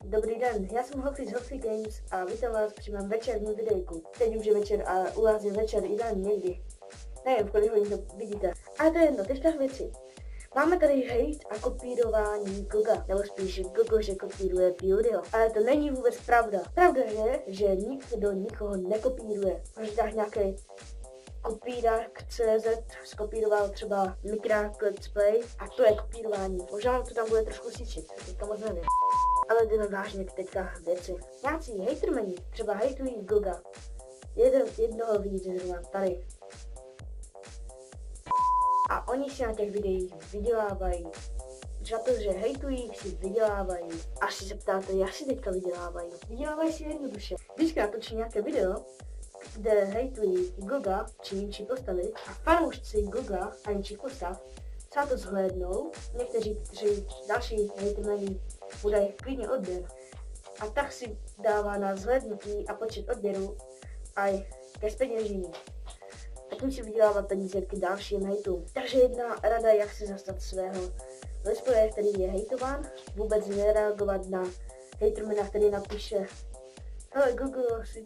Dobrý den, já jsem Hofi z Hofi Games a vítám vás při mém večerním videjku. Teď už je večer a u vás je večer i den někdy. Nevím, v kolik hodin to vidíte. Ale to je jedno, teďka k věci. Máme tady hate a kopírování Goga, nebo spíš Gogo, že kopíruje Pewdieho. Ale to není vůbec pravda. Pravda je, že nikdo nikoho nekopíruje. Možná nějaký kopírák.cz skopíroval třeba Mikrák Let's Play a to je kopírování. Možná to tam bude trošku síčit, teďka moc nevím. Ale jdeme vážně teďka věci. Nějací hejtermeni třeba hejtují Goga. Jednoho vidíte zrovna tady. A oni si na těch videích vydělávají. Za to, že hejtují, si vydělávají. Až si se ptáte, jak si teďka vydělávají. Vydělávají si jednoduše. Vždycky natočí nějaké video, kde hejtují Goga či jinčí postavy a fanoušci Goga a jinčích postav se na to zhlédnou. Někteří další hejtermeni udají klidně odběr. A tak si dává na zhlédnutí a počet odběrů a ke zpeněžení. A tím si vydělává peníze k dalším hejtům. Takže jedna rada, jak se zastat svého let's playe, který je hejtován, vůbec nereagovat na hejtermena, který napíše hele Gogo, si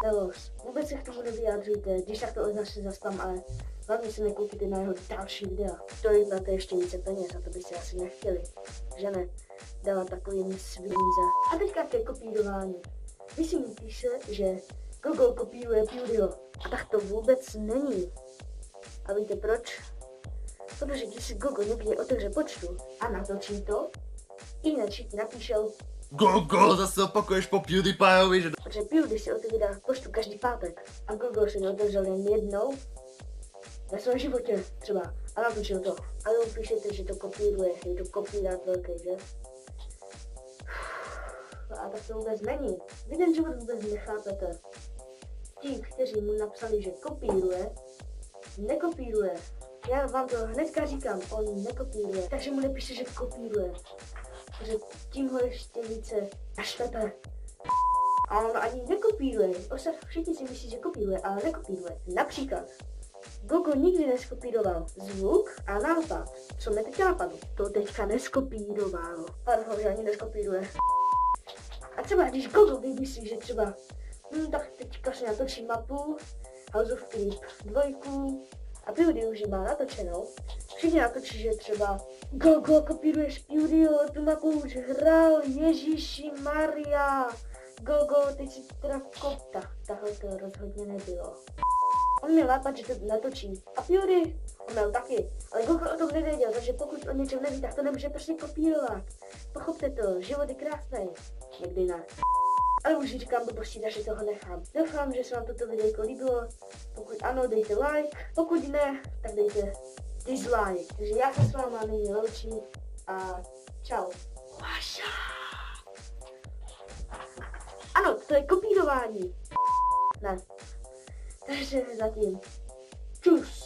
nelos. Vůbec se k tomu nevyjádřujte, když tak to označte za spam, ale hlavně si nekoukejte na jeho další videa. To jim dáte ještě více peněz a to byste asi nechtěli, že ne? Dávat takovým svíníze. A teďka ke kopírování. Vy si myslíte, že Gogo kopíruje Pewdieho. A tak to vůbec není. A víte proč? Protože když si Gogo někdy otevře počtu a natočí to, i napíšel Gogo, zase opakuješ po PewDiePieovi, že... Protože Pewdie si otevírá poštu každý pátek a Gogo si neotevřel jen jednou ve svém životě třeba a natočil to. Ale on píšete, že to kopíruje, je to kopírák velký, že? A tak to vůbec není. Vy ten život vůbec nechápete. Ti, kteří mu napsali, že kopíruje, nekopíruje. Já vám to hnedka říkám, on nekopíruje, takže mu nepíše, že kopíruje. Protože tím ho ještě více naštve. A on ani nekopíruje. Všichni si myslí, že kopíruje, ale nekopíruje. Například, Gogo nikdy neskopíroval zvuk a nápad. Co mě teďka napadlo? To teďka neskopírovalo. Pardon, že ani neskopíruje. A třeba když Gogo vymyslí, že třeba tak teďka si natočí mapu House of Creep 2 a Pewdie už ji má natočenou. Všichni natočí, že třeba Gogo, kopíruješ Pewdieho, tu mapu už hrál, Ježíši Maria. Gogo, teď si teda kopta. Takhle to rozhodně nebylo. On měl nápad, že to natočí. A Pewdie, on měl taky. Ale Gogo o tom nevěděl, takže pokud o něčem neví, tak to nemůže prostě kopírovat. Pochopte to, život je krásný. Někdy ne. Ale už říkám blbosti, takže toho nechám. Doufám, že se vám toto videjko líbilo. Pokud ano, dejte like. Pokud ne, tak dejte dislike. Takže já se s váma nyní loučím a čau. Ano, to je kopírování. Ne. Takže zatím. Čus.